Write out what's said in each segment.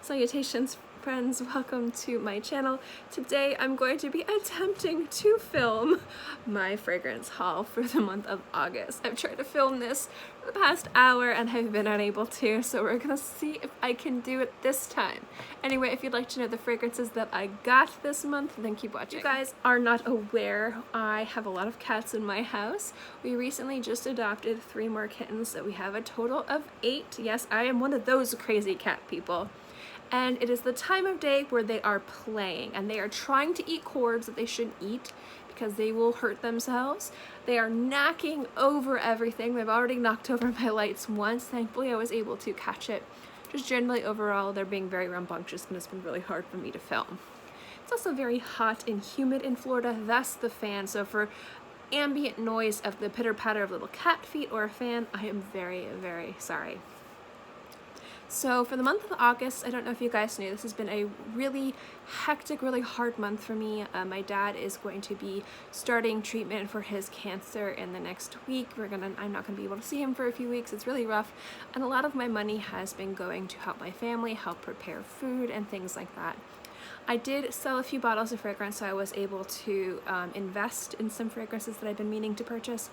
Salutations friends, welcome to my channel. Today I'm going to be attempting to film my fragrance haul for the month of August. I've tried to film this for the past hour and have been unable to, so we're gonna see if I can do it this time. Anyway, if you'd like to know the fragrances that I got this month, then keep watching. If you guys are not aware, I have a lot of cats in my house. We recently just adopted 3 more kittens, so we have a total of 8. Yes, I am one of those crazy cat people. And it is the time of day where they are playing and they are trying to eat cords that they shouldn't eat because they will hurt themselves. They are knocking over everything. They've already knocked over my lights once. Thankfully, I was able to catch it. Just generally overall, they're being very rambunctious and it's been really hard for me to film. It's also very hot and humid in Florida, thus the fan. So for ambient noise of the pitter-patter of little cat feet or a fan, I am very, very sorry. So for the month of August, I don't know if you guys knew, this has been a really hectic, really hard month for me. My dad is going to be starting treatment for his cancer in the next week. I'm not gonna be able to see him for a few weeks. It's really rough. And a lot of my money has been going to help my family, help prepare food and things like that. I did sell a few bottles of fragrance, so I was able to invest in some fragrances that I've been meaning to purchase.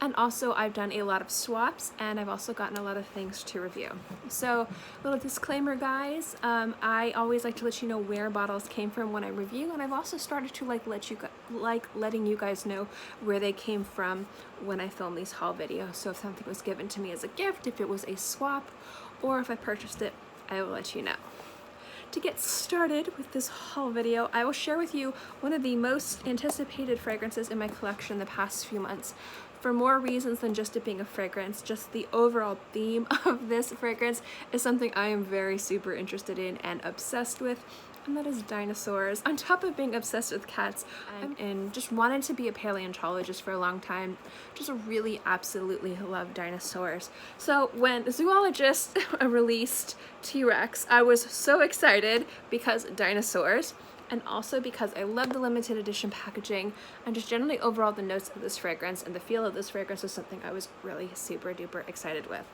And also I've done a lot of swaps and I've also gotten a lot of things to review. So little disclaimer guys, I always like to let you know where bottles came from when I review, and I've also started to letting you guys know where they came from when I film these haul videos. So if something was given to me as a gift, if it was a swap, or if I purchased it, I will let you know. To get started with this haul video, I will share with you one of the most anticipated fragrances in my collection the past few months. For more reasons than just it being a fragrance, just the overall theme of this fragrance is something I am very super interested in and obsessed with, and that is dinosaurs. On top of being obsessed with cats, and just wanted to be a paleontologist for a long time, just really absolutely love dinosaurs. So when Zoologist released TRex, I was so excited because dinosaurs, and also because I love the limited edition packaging and just generally overall the notes of this fragrance and the feel of this fragrance was something I was really super duper excited with.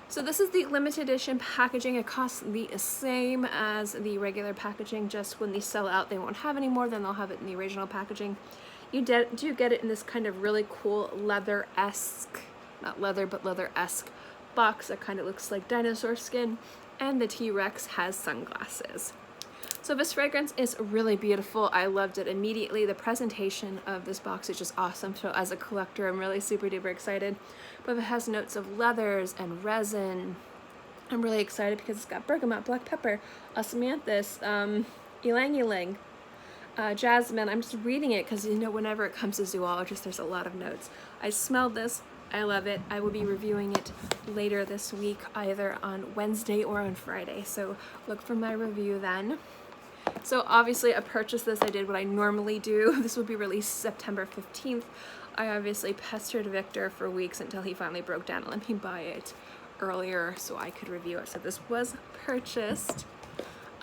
So this is the limited edition packaging. It costs the same as the regular packaging, just when these sell out they won't have any more, then they'll have it in the original packaging. You do get it in this kind of really cool leather-esque, not leather but leather-esque box that kind of looks like dinosaur skin, and the T-Rex has sunglasses. So this fragrance is really beautiful. I loved it immediately. The presentation of this box is just awesome. So as a collector, I'm really super duper excited. But it has notes of leathers and resin. I'm really excited because it's got bergamot, black pepper, osmanthus, ylang ylang, jasmine. I'm just reading it because, you know, whenever it comes to zoologists, there's a lot of notes. I smelled this. I love it. I will be reviewing it later this week, either on Wednesday or on Friday. So look for my review then. So obviously I purchased this. I did what I normally do. This will be released September 15th. I obviously pestered Victor for weeks until he finally broke down and let me buy it earlier so I could review it. So this was purchased.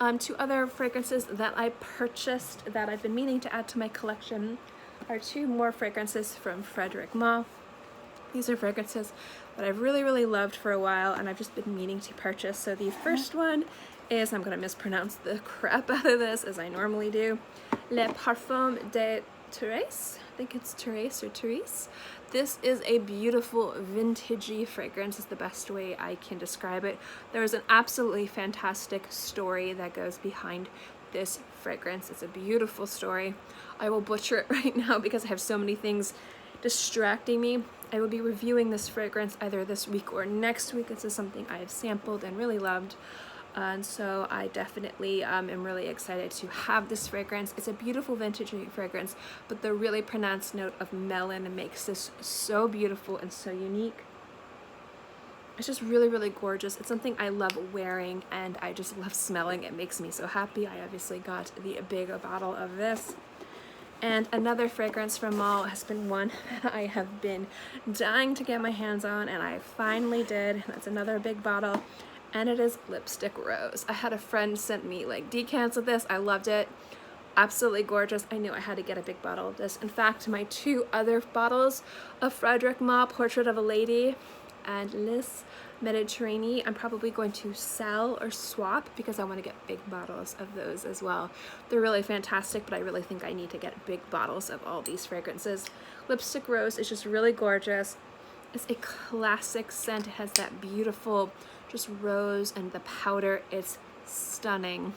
2 other fragrances that I purchased that I've been meaning to add to my collection are 2 more fragrances from Frederic Malle. These are fragrances that I've really loved for a while and I've just been meaning to purchase. So the first one is, I'm gonna mispronounce the crap out of this as I normally do, Le Parfum de Therese. I think it's Therese or Therese. This is a beautiful vintagey fragrance is the best way I can describe it. There is an absolutely fantastic story that goes behind this fragrance. It's a beautiful story. I will butcher it right now because I have so many things distracting me. I will be reviewing this fragrance either this week or next week. This is something I have sampled and really loved. And so I definitely am really excited to have this fragrance. It's a beautiful vintage fragrance, but the really pronounced note of melon makes this so beautiful and so unique. It's just really gorgeous. It's something I love wearing and I just love smelling. It makes me so happy. I obviously got the big bottle of this. And another fragrance from Malle has been one that I have been dying to get my hands on, and I finally did. That's another big bottle, and it is Lipstic Rose. I had a friend send me like decants of this. I loved it. Absolutely gorgeous. I knew I had to get a big bottle of this. In fact, my 2 other bottles of Frederic Malle Portrait of a Lady and Les Mediterranean, I'm probably going to sell or swap because I want to get big bottles of those as well. They're really fantastic, but I really think I need to get big bottles of all these fragrances. Lipstick Rose is just really gorgeous. It's a classic scent. It has that beautiful just rose and the powder. It's stunning.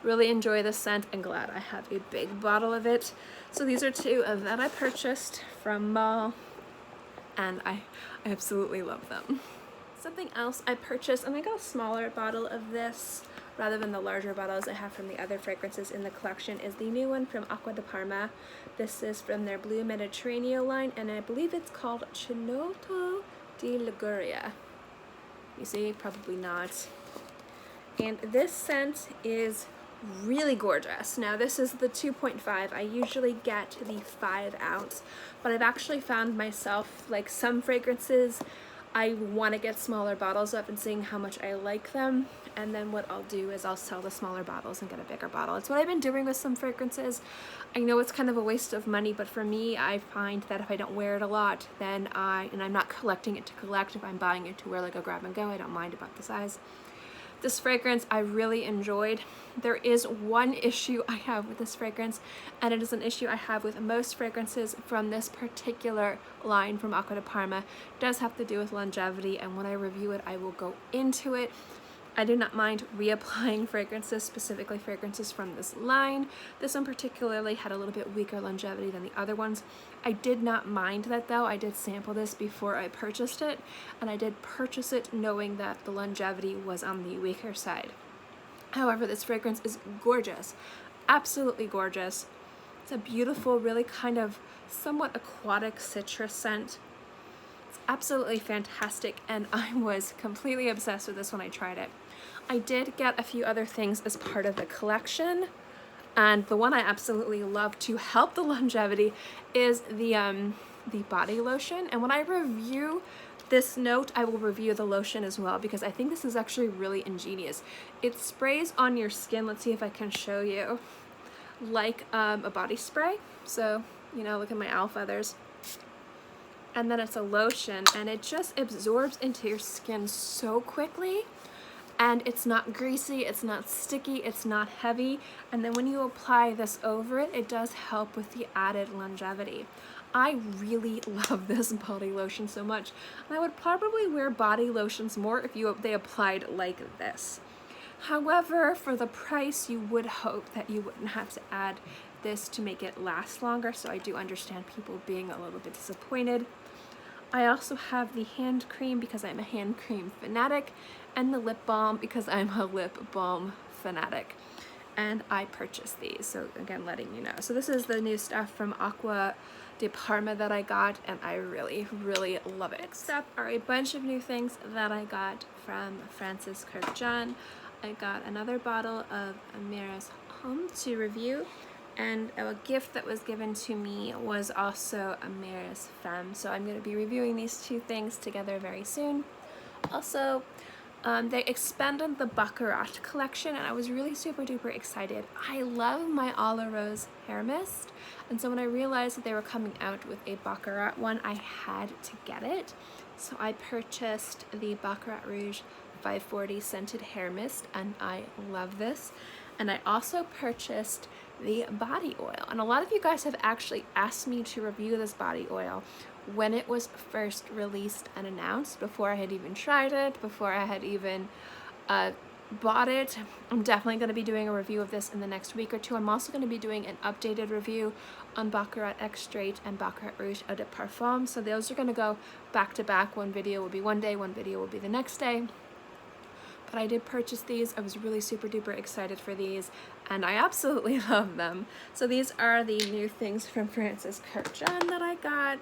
Really enjoy the scent and glad I have a big bottle of it. So these are two that I purchased from Malle, and I absolutely love them. Something else I purchased, and I got a smaller bottle of this rather than the larger bottles I have from the other fragrances in the collection, is the new one from Aqua de Parma. This is from their Blue Mediterranean line, and I believe it's called Chinotto di Liguria. You see, probably not. And this scent is really gorgeous. Now this is the 2.5. I usually get the 5 ounce, but I've actually found myself, like, some fragrances I want to get smaller bottles of and seeing how much I like them, and then what I'll do is I'll sell the smaller bottles and get a bigger bottle. It's what I've been doing with some fragrances. I know it's kind of a waste of money, but for me, I find that if I don't wear it a lot, then I'm not collecting it to collect. If I'm buying it to wear like a grab and go, I don't mind about the size. This fragrance I really enjoyed. There is one issue I have with this fragrance, and it is an issue I have with most fragrances from this particular line from Aqua de Parma. It does have to do with longevity, and when I review it, I will go into it. I do not mind reapplying fragrances, specifically fragrances from this line. This one particularly had a little bit weaker longevity than the other ones. I did not mind that though. I did sample this before I purchased it, and I did purchase it knowing that the longevity was on the weaker side. However, this fragrance is gorgeous, absolutely gorgeous. It's a beautiful, really kind of somewhat aquatic citrus scent. It's absolutely fantastic, and I was completely obsessed with this when I tried it. I did get a few other things as part of the collection, and the one I absolutely love to help the longevity is the body lotion. And when I review this note, I will review the lotion as well, because I think this is actually really ingenious. It sprays on your skin, let's see if I can show you, like a body spray. So, you know, look at my owl feathers. And then it's a lotion, and it just absorbs into your skin so quickly. And it's not greasy, it's not sticky, it's not heavy. And then when you apply this over it, it does help with the added longevity. I really love this body lotion so much. And I would probably wear body lotions more if they applied like this. However, for the price, you would hope that you wouldn't have to add this to make it last longer. So I do understand people being a little bit disappointed. I also have the hand cream because I'm a hand cream fanatic, and the lip balm because I'm a lip balm fanatic. And I purchased these, so again, letting you know. So this is the new stuff from Aqua de Parma that I got, and I really, really love it. Next up are a bunch of new things that I got from Francis Kurkdjian. I got another bottle of Amyris Homme to review, and a gift that was given to me was also Amyris Femme. So I'm going to be reviewing these two things together very soon. Also, they expanded the Baccarat collection, and I was really super duper excited. I love my A La Rose hair mist, and so when I realized that they were coming out with a Baccarat one, I had to get it. So I purchased the Baccarat Rouge 540 scented hair mist, and I love this. And I also purchased the body oil, and a lot of you guys have actually asked me to review this body oil when it was first released and announced, before I had even tried it, before I had even bought it. I'm definitely going to be doing a review of this in the next week or two. I'm also going to be doing an updated review on Baccarat Extrait and Baccarat Rouge Eau de Parfum, so those are going to go back to back. One video will be one day, one video will be the next day. But I did purchase these. I was really super duper excited for these, and I absolutely love them. So these are the new things from Francis Kurkdjian that I got,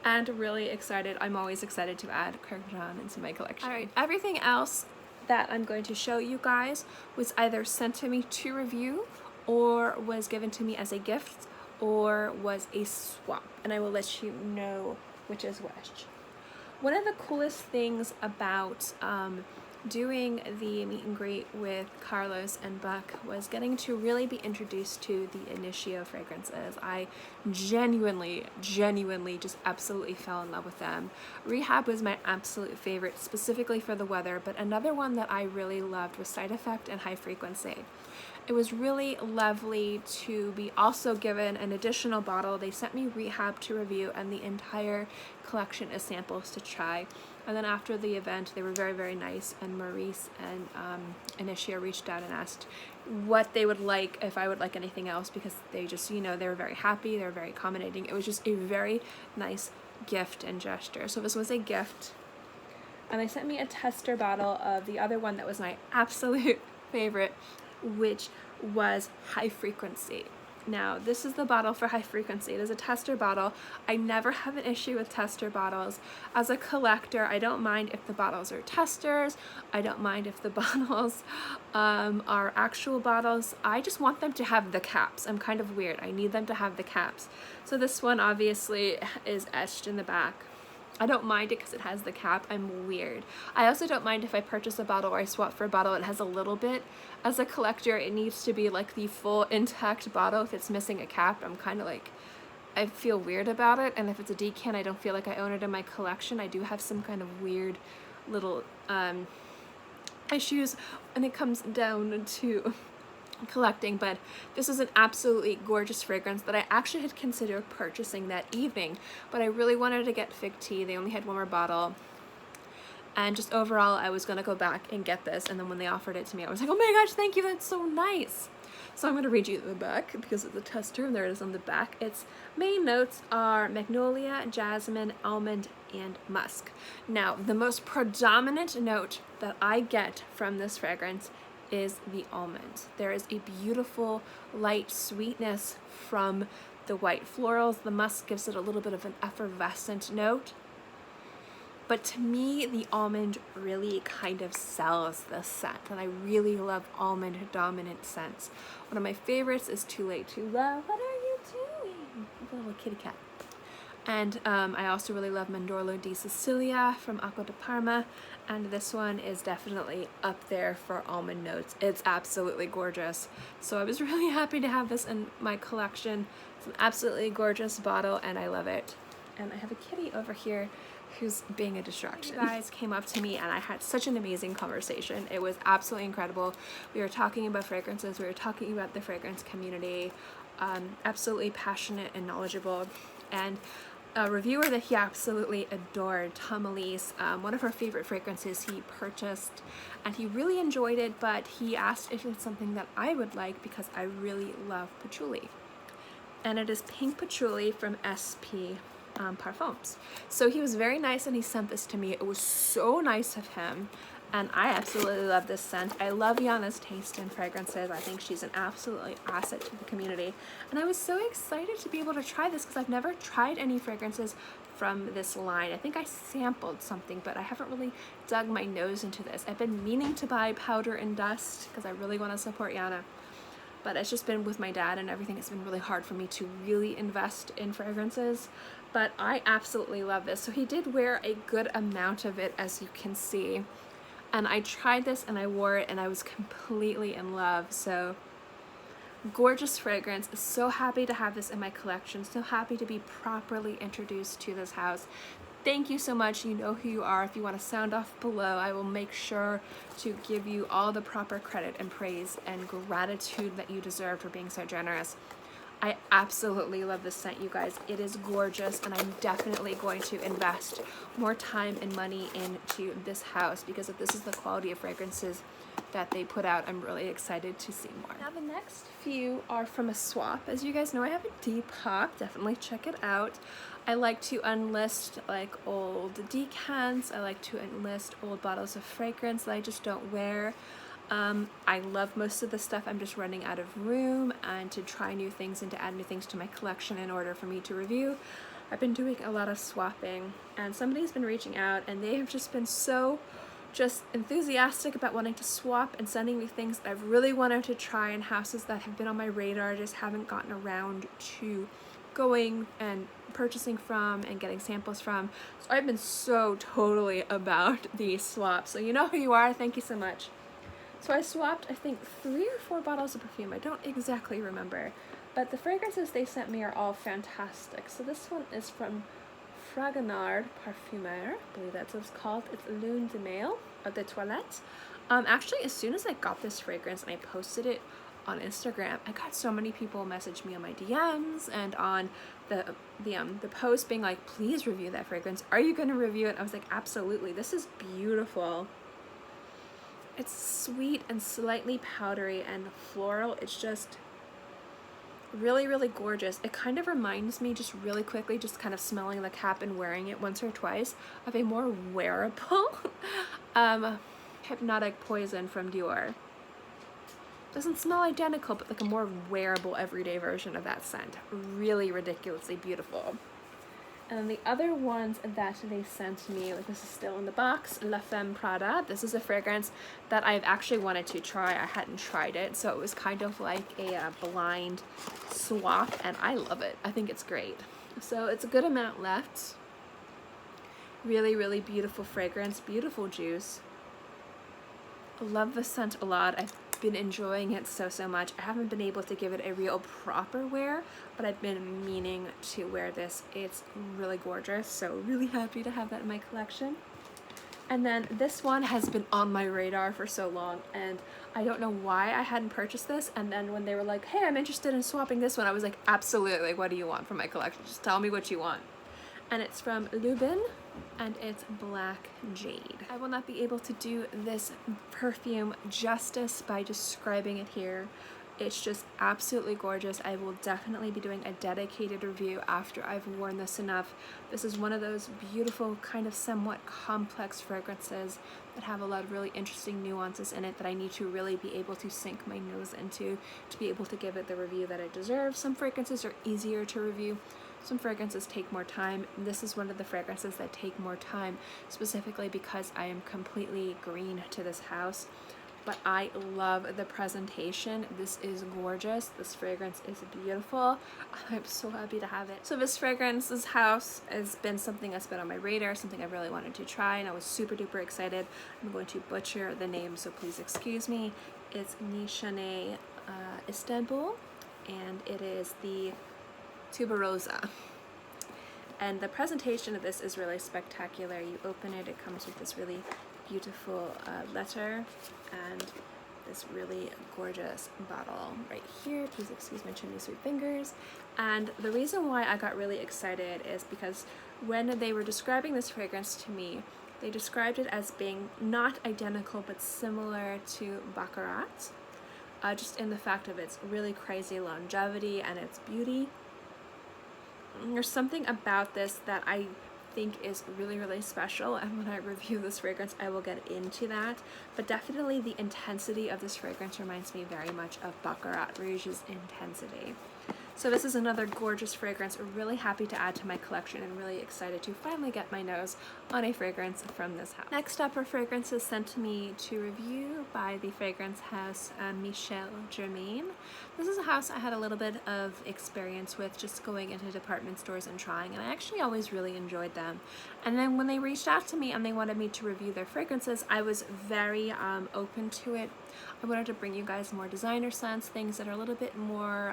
and really excited. I'm always excited to add Kurkdjian into my collection. All right, everything else that I'm going to show you guys was either sent to me to review, or was given to me as a gift, or was a swap, and I will let you know which is which. One of the coolest things about doing the meet and greet with Carlos and Buck was getting to really be introduced to the Initio fragrances. I genuinely just absolutely fell in love with them. Rehab was my absolute favorite, specifically for the weather, but another one that I really loved was Side Effect and High Frequency. It was really lovely to be also given an additional bottle. They sent me Rehab to review and the entire collection as samples to try. And then after the event, they were very nice, and Maurice and Initio reached out and asked what they would like, if I would like anything else, because they just, you know, they were very happy, they were very accommodating. It was just a very nice gift and gesture. So this was a gift. And they sent me a tester bottle of the other one that was my absolute favorite, which was High Frequency. Now, this is the bottle for High Frequency. It is a tester bottle. I never have an issue with tester bottles. As a collector, I don't mind if the bottles are testers. I don't mind if the bottles are actual bottles. I just want them to have the caps. I'm kind of weird. I need them to have the caps. So this one obviously is etched in the back. I don't mind it because it has the cap. I'm weird. I also don't mind if I purchase a bottle or I swap for a bottle, it has a little bit. As a collector, it needs to be like the full intact bottle. If it's missing a cap, I'm kind of like, I feel weird about it. And if it's a decan, I don't feel like I own it in my collection. I do have some kind of weird little issues when it comes down to collecting, but this is an absolutely gorgeous fragrance that I actually had considered purchasing that evening, but I really wanted to get Fig Tea. They only had one more bottle, and just overall I was gonna go back and get this, and then when they offered it to me I was like, oh my gosh, thank you, that's so nice. So I'm going to read you the back because it's a tester, and there it is on the back. Its main notes are magnolia, jasmine, almond, and musk. Now, the most predominant note that I get from this fragrance is the almond. There is a beautiful light sweetness from the white florals. The musk gives it a little bit of an effervescent note. But to me, the almond really kind of sells the scent, and I really love almond dominant scents. One of my favorites is Too Late to Love. What are you doing? The little kitty cat. And I also really love Mandorlo di Sicilia from Aqua de Parma, and this one is definitely up there for almond notes. It's absolutely gorgeous. So I was really happy to have this in my collection. It's an absolutely gorgeous bottle, and I love it. And I have a kitty over here who's being a distraction. You guys came up to me and I had such an amazing conversation. It was absolutely incredible. We were talking about fragrances, we were talking about the fragrance community, absolutely passionate and knowledgeable. And a reviewer that he absolutely adored, Tom Elise, one of her favorite fragrances he purchased, and he really enjoyed it, but he asked if it's something that I would like because I really love patchouli. And it is pink patchouli from SP Parfums. So he was very nice and he sent this to me. It was so nice of him, and I absolutely love this scent. I love Yana's taste in fragrances. I think she's an absolutely asset to the community, and I was so excited to be able to try this because I've never tried any fragrances from this line. I think I sampled something, but I haven't really dug my nose into this. I've been meaning to buy Powder and Dust because I really want to support Yana, but it's just been with my dad and everything. It's been really hard for me to really invest in fragrances, but I absolutely love this. So he did wear a good amount of it, as you can see, and I tried this and I wore it and I was completely in love. So gorgeous fragrance. So happy to have this in my collection. So happy to be properly introduced to this house. Thank you so much. You know who you are. If you want to sound off below, I will make sure to give you all the proper credit and praise and gratitude that you deserve for being so generous. I absolutely love this scent, you guys. It is gorgeous, and I'm definitely going to invest more time and money into this house because if this is the quality of fragrances that they put out, I'm really excited to see more. Now the next few are from a swap. As you guys know, I have a Depop. Definitely check it out. I like to unlist like old decants. I like to enlist old bottles of fragrance that I just don't wear. I love most of the stuff. I'm just running out of room and to try new things and to add new things to my collection in order for me to review. I've been doing a lot of swapping, and somebody's been reaching out and they have just been so enthusiastic about wanting to swap and sending me things that I've really wanted to try in houses that have been on my radar, just haven't gotten around to going and purchasing from and getting samples from. So I've been so totally about the swap. So you know who you are, thank you so much. So I swapped, I think, 3 or 4 bottles of perfume. I don't exactly remember. But the fragrances they sent me are all fantastic. So this one is from Fragonard Parfumeur, I believe that's what it's called. It's Lune de Miel, or de Toilette. Actually, as soon as I got this fragrance and I posted it on Instagram, I got so many people message me on my DMs and on the post being like, please review that fragrance. Are you going to review it? I was like, absolutely. This is beautiful. It's sweet and slightly powdery and floral. It's just really, really gorgeous. It kind of reminds me, just really quickly, just kind of smelling the cap and wearing it once or twice, of a more wearable Hypnotic Poison from Dior. Doesn't smell identical, but like a more wearable everyday version of that scent. Really ridiculously beautiful. And then the other ones that they sent me, like this is still in the box, La Femme Product. This is a fragrance that I've actually wanted to try. I hadn't tried it, so it was kind of like a blind swap, and I love it. I think it's great. So it's a good amount left. Really, really beautiful fragrance, beautiful juice. I love the scent a lot. I've been enjoying it so much. I haven't been able to give it a real proper wear, but I've been meaning to wear this. It's really gorgeous, so really happy to have that in my collection. And then this one has been on my radar for so long, and I don't know why I hadn't purchased this, and then when they were like, hey, I'm interested in swapping this one, I was like, absolutely, what do you want from my collection? Just tell me what you want. And it's from Lubin, and it's Black Jade. I will not be able to do this perfume justice by describing it here. It's just absolutely gorgeous. I will definitely be doing a dedicated review after I've worn this enough. This is one of those beautiful, kind of somewhat complex fragrances that have a lot of really interesting nuances in it that I need to really be able to sink my nose into to be able to give it the review that it deserves. Some fragrances are easier to review. Some fragrances take more time. This is one of the fragrances that take more time, specifically because I am completely green to this house. But I love the presentation. This is gorgeous. This fragrance is beautiful. I'm so happy to have it. So this fragrance, this house, has been something that's been on my radar, something I really wanted to try, and I was super duper excited. I'm going to butcher the name, so please excuse me. It's Nishane Istanbul, and it is the Tuberoza. And the presentation of this is really spectacular. You open it, it comes with this really beautiful letter and this really gorgeous bottle right here. Please excuse my chimney sweet fingers. And the reason why I got really excited is because when they were describing this fragrance to me, they described it as being not identical but similar to Baccarat, just in the fact of its really crazy longevity and its beauty. There's something about this that I think is really, really special, and when I review this fragrance I will get into that, but definitely the intensity of this fragrance reminds me very much of Baccarat Rouge's intensity. So this is another gorgeous fragrance. Really happy to add to my collection and really excited to finally get my nose on a fragrance from this house. Next up are fragrances sent to me to review by the fragrance house Michel Germaine. This is a house I had a little bit of experience with, just going into department stores and trying, and I actually always really enjoyed them. And then when they reached out to me and they wanted me to review their fragrances, I was very open to it. I wanted to bring you guys more designer scents, things that are a little bit more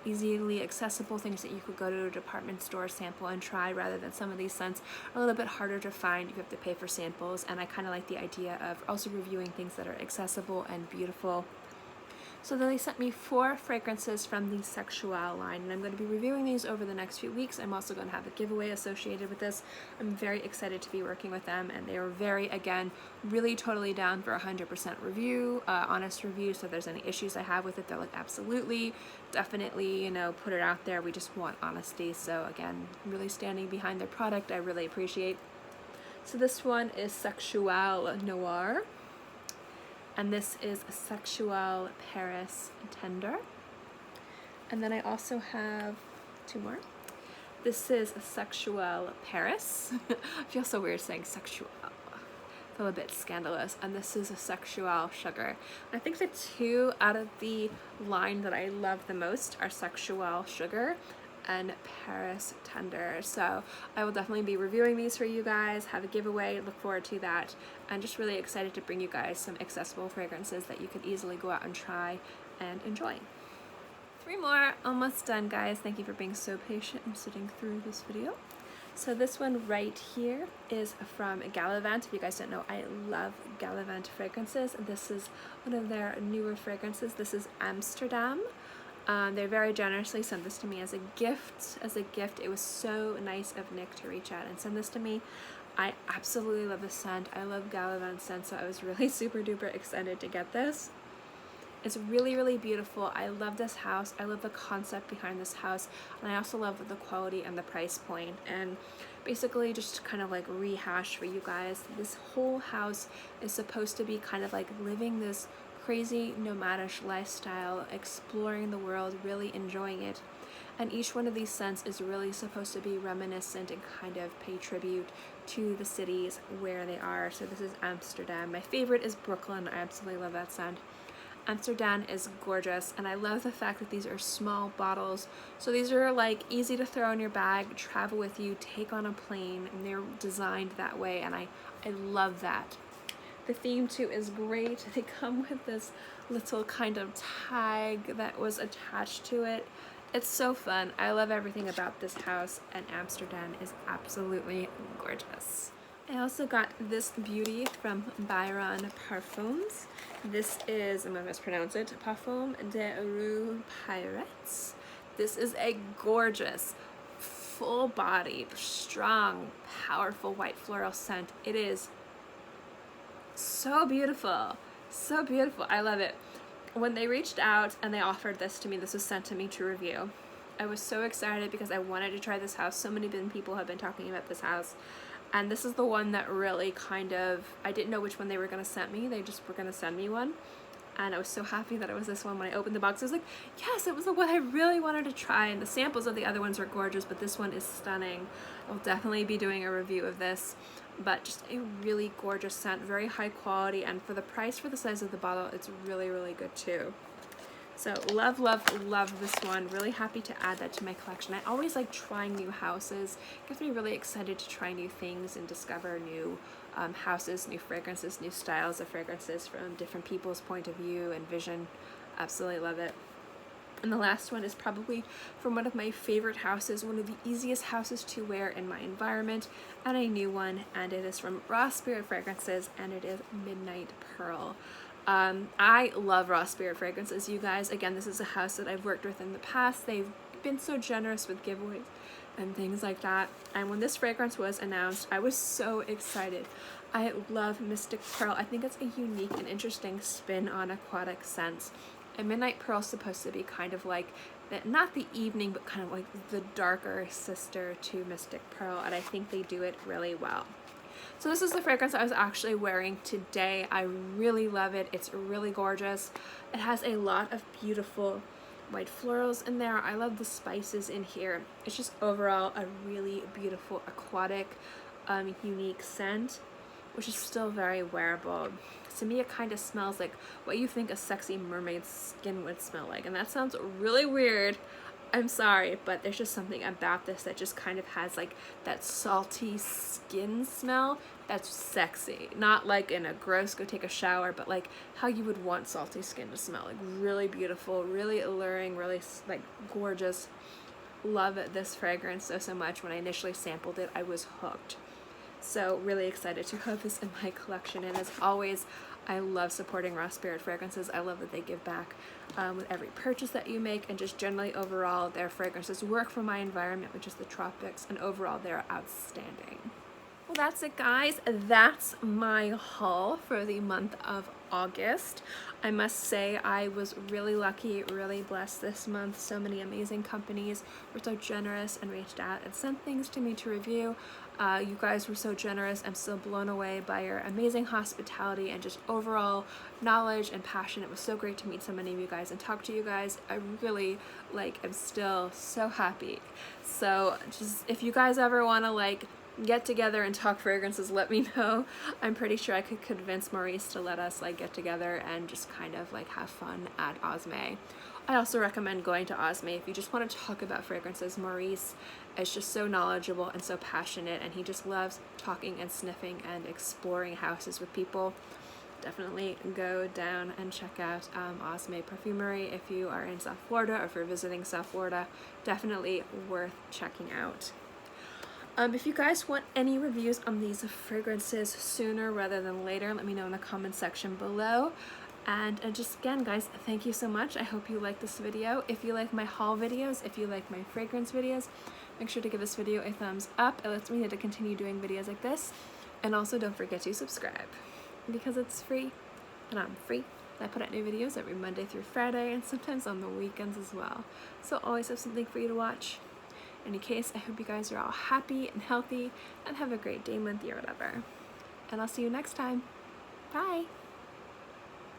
easily accessible, things that you could go to a department store, sample, and try, rather than some of these scents are a little bit harder to find. You have to pay for samples, and I kind of like the idea of also reviewing things that are accessible and beautiful. So then they sent me 4 fragrances from the Sexual line, and I'm going to be reviewing these over the next few weeks. I'm also going to have a giveaway associated with this. I'm very excited to be working with them, and they are very, again, really totally down for 100% review, honest review. So if there's any issues I have with it, they're like, absolutely, definitely, you know, put it out there. We just want honesty. So again, really standing behind their product, I really appreciate. So this one is Sexual Noir. And this is a Sexual Paris Tendre. And then I also have 2 more. This is a Sexual Paris. I feel so weird saying sexual. I feel a bit scandalous. And this is a Sexual Sugar. I think the 2 out of the line that I love the most are Sexual Sugar and Paris Tendre. So I will definitely be reviewing these for you guys, have a giveaway, look forward to that. I'm just really excited to bring you guys some accessible fragrances that you could easily go out and try and enjoy. 3 more, almost done guys. Thank you for being so patient and sitting through this video. So this one right here is from Gallivant. If you guys don't know, I love Gallivant fragrances. This is one of their newer fragrances. This is Amsterdam. They very generously sent this to me as a gift. It was so nice of Nick to reach out and send this to me. I absolutely love the scent. I love Gallivant scent, so I was really super duper excited to get this. It's really, really beautiful. I love this house. I love the concept behind this house, and I also love the quality and the price point. And basically, just to kind of like rehash for you guys, this whole house is supposed to be kind of like living this crazy nomadish lifestyle, exploring the world, really enjoying it. And each one of these scents is really supposed to be reminiscent and kind of pay tribute to the cities where they are. So this is Amsterdam. My favorite is Brooklyn. I absolutely love that scent. Amsterdam is gorgeous, and I love the fact that these are small bottles. So these are like easy to throw in your bag, travel with you, take on a plane, and they're designed that way, and I love that. The theme too is great. They come with this little kind of tag that was attached to it. It's so fun. I love everything about this house, and Amsterdam is absolutely gorgeous. I also got this beauty from Byron Parfums. This is, I'm going to mispronounce it, Parfum de Rouge. This is a gorgeous, full-bodied, strong, powerful white floral scent. It is so beautiful. So beautiful. I love it. When they reached out and they offered this to me, this was sent to me to review. I was so excited because I wanted to try this house. So many people have been talking about this house. And this is the one that really kind of, I didn't know which one they were going to send me. They just were going to send me one. And I was so happy that it was this one. When I opened the box, I was like, yes, it was the one I really wanted to try. And the samples of the other ones are gorgeous, but this one is stunning. I'll definitely be doing a review of this. But just a really gorgeous scent, very high quality. And for the price, for the size of the bottle, it's really, really good too. So love, love, love this one. Really happy to add that to my collection. I always like trying new houses. It gets me really excited to try new things and discover new houses, new fragrances, new styles of fragrances from different people's point of view and vision. Absolutely love it. And the last one is probably from one of my favorite houses, one of the easiest houses to wear in my environment, and a new one, and it is from Raw Spirit Fragrances, and it is Midnight Pearl. I love Raw Spirit fragrances, you guys. Again, this is a house that I've worked with in the past. They've been so generous with giveaways and things like that. And when this fragrance was announced, I was so excited. I love Mystic Pearl. I think it's a unique and interesting spin on aquatic scents. And Midnight Pearl is supposed to be kind of like, not the evening, but kind of like the darker sister to Mystic Pearl. And I think they do it really well. So this is the fragrance I was actually wearing today. I really love it. It's really gorgeous. It has a lot of beautiful white florals in there. I love the spices in here. It's just overall a really beautiful aquatic, unique scent, which is still very wearable. To me, it kind of smells like what you think a sexy mermaid's skin would smell like. And that sounds really weird. I'm sorry, but there's just something about this that just kind of has like that salty skin smell that's sexy. Not like in a gross go take a shower, but like how you would want salty skin to smell. Like really beautiful, really alluring, really like gorgeous. Love this fragrance so much. When I initially sampled it, I was hooked. So really excited to have this in my collection. And as always, I love supporting Raw Spirit fragrances. I love that they give back with every purchase that you make, and just generally overall their fragrances work for my environment, which is the tropics, and overall they're outstanding. Well, that's it guys. That's my haul for the month of August. I must say I was really lucky, really blessed this month. So many amazing companies were so generous and reached out and sent things to me to review. You guys were so generous. I'm still blown away by your amazing hospitality and just overall knowledge and passion. It was so great to meet so many of you guys and talk to you guys. I really am still so happy. So just if you guys ever want to get together and talk fragrances, let me know. I'm pretty sure I could convince Maurice to let us like get together and just kind of like have fun at Osme. I also recommend going to Osme if you just want to talk about fragrances. Maurice is just so knowledgeable and so passionate, and he just loves talking and sniffing and exploring houses with people. Definitely go down and check out Osme Perfumery if you are in South Florida, or if you're visiting South Florida. Definitely worth checking out. If you guys want any reviews on these fragrances sooner rather than later, let me know in the comment section below. And just again, guys, thank you so much. I hope you like this video. If you like my haul videos, if you like my fragrance videos, make sure to give this video a thumbs up. It lets me know to continue doing videos like this. And also don't forget to subscribe, because it's free and I'm free. I put out new videos every Monday through Friday, and sometimes on the weekends as well. So always have something for you to watch. In any case, I hope you guys are all happy and healthy and have a great day, month, year, whatever. And I'll see you next time. Bye!